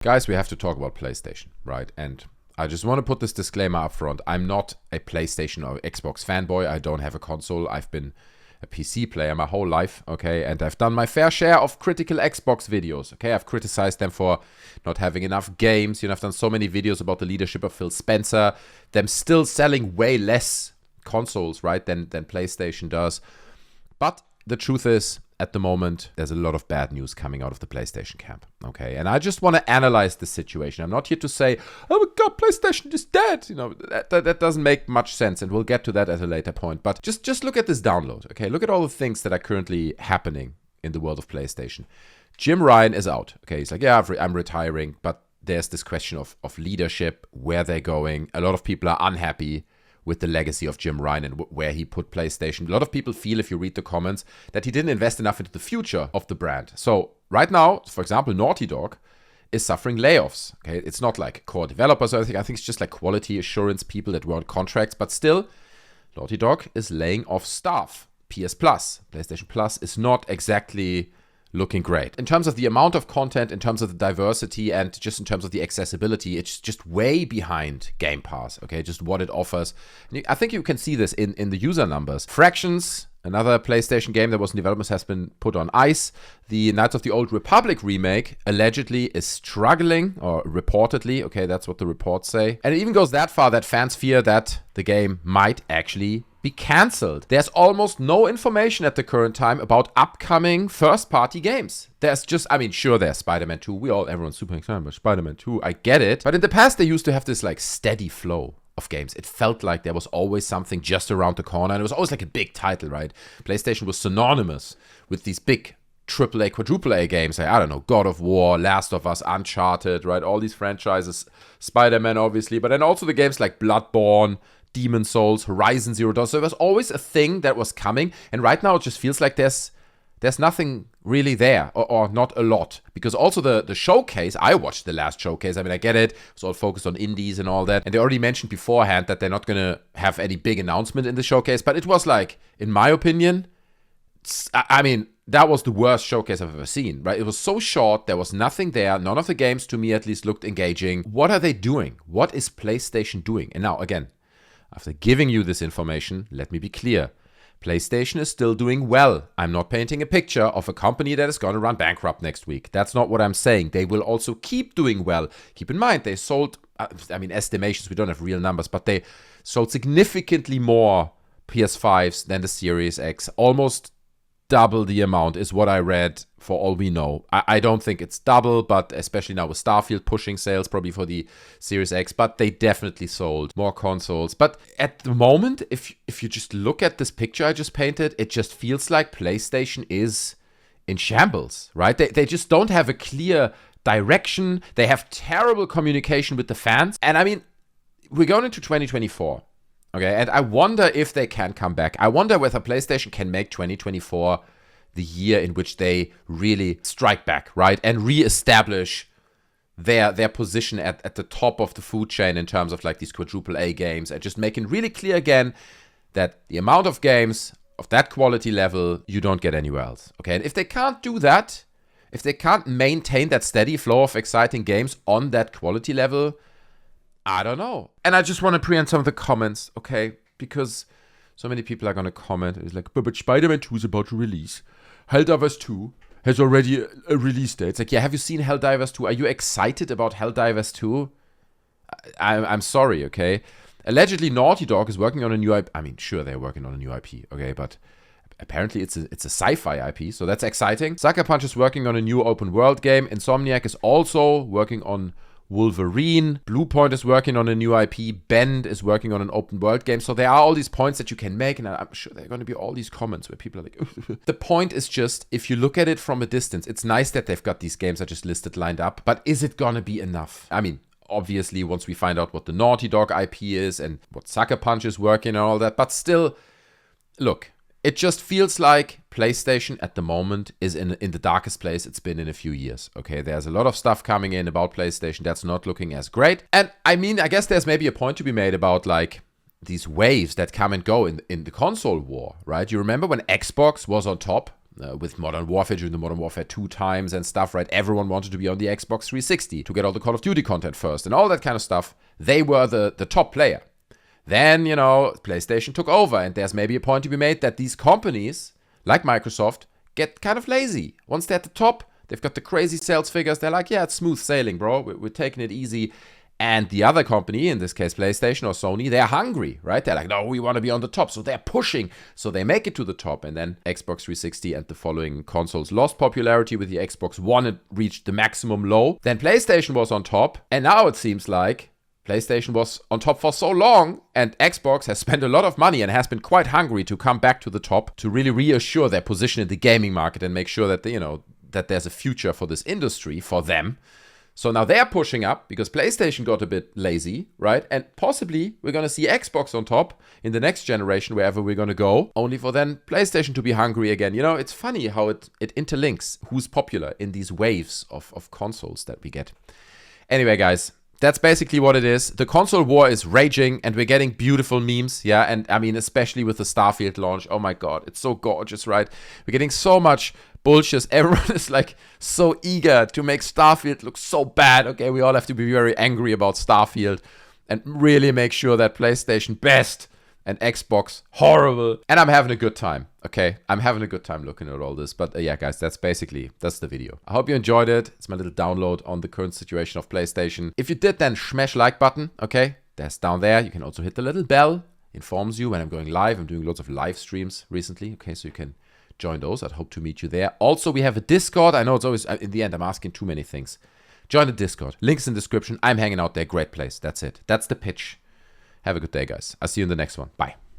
Guys, we have to talk about PlayStation, right? And I just want to put this disclaimer up front. I'm not a PlayStation or Xbox fanboy. I don't have a console. I've been a PC player my whole life, okay? And I've done my fair share of critical Xbox videos, okay? I've criticized them for not having enough games. I've done so many videos about the leadership of Phil Spencer, them still selling way less consoles, right, than PlayStation does. But the truth is, at the moment, there's a lot of bad news coming out of the PlayStation camp, okay? And I just want to analyze the situation. I'm not here to say, oh my God, PlayStation is dead. That doesn't make much sense, and we'll get to that at a later point. But just look at this download, okay? Look at all the things that are currently happening in the world of PlayStation. Jim Ryan is out, okay? He's like, yeah, I'm retiring, but there's this question of leadership, where they're going. A lot of people are unhappy with the legacy of Jim Ryan and where he put PlayStation. A lot of people feel, if you read the comments, that he didn't invest enough into the future of the brand. So right now, for example, Naughty Dog is suffering layoffs. Okay, it's not like core developers or anything. I think it's just like quality assurance people that were on contracts. But still, Naughty Dog is laying off staff. PS Plus, PlayStation Plus is not exactly looking great. In terms of the amount of content, in terms of the diversity, and just in terms of the accessibility, it's just way behind Game Pass, okay? Just what it offers. And I think you can see this in the user numbers. Fractions, another PlayStation game that was in development, has been put on ice. The Knights of the Old Republic remake allegedly is struggling, or reportedly, okay, that's what the reports say. And it even goes that far that fans fear that the game might actually be cancelled. There's almost no information at the current time about upcoming first-party games. There's just, sure, there's Spider-Man 2. Everyone's super excited about Spider-Man 2. I get it. But in the past, they used to have this like steady flow of games. It felt like there was always something just around the corner, and it was always like a big title, right? PlayStation was synonymous with these big AAA, quadruple A games, like, I don't know, God of War, Last of Us, Uncharted, right? All these franchises, Spider-Man, obviously, but then also the games like Bloodborne, Demon Souls, Horizon Zero Dawn. So there was always a thing that was coming, and right now it just feels like there's nothing really there, or not a lot. Because also the showcase, I watched the last showcase. I get it. It's all focused on indies and all that. And they already mentioned beforehand that they're not going to have any big announcement in the showcase. But it was like, in my opinion, that was the worst showcase I've ever seen, right? It was so short. There was nothing there. None of the games, to me at least, looked engaging. What are they doing? What is PlayStation doing? And now, again, after giving you this information, let me be clear. PlayStation is still doing well. I'm not painting a picture of a company that is going to run bankrupt next week. That's not what I'm saying. They will also keep doing well. Keep in mind, they sold, estimations, we don't have real numbers, but they sold significantly more PS5s than the Series X. Almost double the amount is what I read, for all we know. I don't think it's double, but especially now with Starfield pushing sales probably for the Series X, but they definitely sold more consoles. But at the moment, if you just look at this picture I just painted, it just feels like PlayStation is in shambles, right? They just don't have a clear direction. They have terrible communication with the fans. And we're going into 2024. Okay, and I wonder if they can come back. I wonder whether PlayStation can make 2024 the year in which they really strike back, right? And reestablish their position at the top of the food chain in terms of like these quadruple A games, and just making really clear again that the amount of games of that quality level you don't get anywhere else. Okay, and if they can't do that, if they can't maintain that steady flow of exciting games on that quality level, I don't know. And I just want to preempt some of the comments, okay? Because so many people are going to comment. It's like, but Spider-Man 2 is about to release. Helldivers 2 has already a release date. It's like, yeah, have you seen Helldivers 2? Are you excited about Helldivers 2? I'm sorry, okay? Allegedly, Naughty Dog is working on a new IP. Sure, they're working on a new IP, okay? But apparently it's a sci-fi IP, so that's exciting. Sucker Punch is working on a new open world game. Insomniac is also working on Wolverine. Bluepoint is working on a new IP. Bend is working on an open world game. So there are all these points that you can make, and I'm sure there are going to be all these comments where people are like, the point is just, if you look at it from a distance, it's nice that they've got these games I just listed lined up, but is it going to be enough? Obviously, once we find out what the Naughty Dog IP is and what Sucker Punch is working and all that, but still, look, it just feels like PlayStation at the moment is in the darkest place it's been in a few years, okay? There's a lot of stuff coming in about PlayStation that's not looking as great. And I guess there's maybe a point to be made about like these waves that come and go in the console war, right? You remember when Xbox was on top? with Modern Warfare during the Modern Warfare 2 times and stuff, right? Everyone wanted to be on the Xbox 360 to get all the Call of Duty content first and all that kind of stuff. They were the top player. Then, PlayStation took over, and there's maybe a point to be made that these companies, like Microsoft, get kind of lazy. Once they're at the top, they've got the crazy sales figures. They're like, yeah, it's smooth sailing, bro. We're taking it easy. And the other company, in this case PlayStation or Sony, they're hungry, right? They're like, no, we want to be on the top. So they're pushing. So they make it to the top. And then Xbox 360 and the following consoles lost popularity. With the Xbox One, it reached the maximum low. Then PlayStation was on top. And now it seems like PlayStation was on top for so long, and Xbox has spent a lot of money and has been quite hungry to come back to the top to really reassure their position in the gaming market and make sure that, that there's a future for this industry for them. So now they're pushing up because PlayStation got a bit lazy, right? And possibly we're going to see Xbox on top in the next generation, wherever we're going to go, only for then PlayStation to be hungry again. It's funny how it interlinks who's popular in these waves of consoles that we get. Anyway, guys, that's basically what it is. The console war is raging and we're getting beautiful memes. Yeah, and I mean, especially with the Starfield launch. Oh my God, it's so gorgeous, right? We're getting so much bullshit. Everyone is like so eager to make Starfield look so bad. Okay, we all have to be very angry about Starfield and really make sure that PlayStation best and Xbox horrible. And I'm having a good time. Okay, I'm having a good time looking at all this. But yeah, guys, that's the video. I hope you enjoyed it. It's my little download on the current situation of PlayStation. If you did, then smash like button. Okay, that's down there. You can also hit the little bell. Informs you when I'm going live. I'm doing lots of live streams recently. Okay, so you can join those. I'd hope to meet you there. Also, we have a Discord. I know it's always, in the end, I'm asking too many things. Join the Discord. Links in the description. I'm hanging out there. Great place. That's it. That's the pitch. Have a good day, guys. I'll see you in the next one. Bye.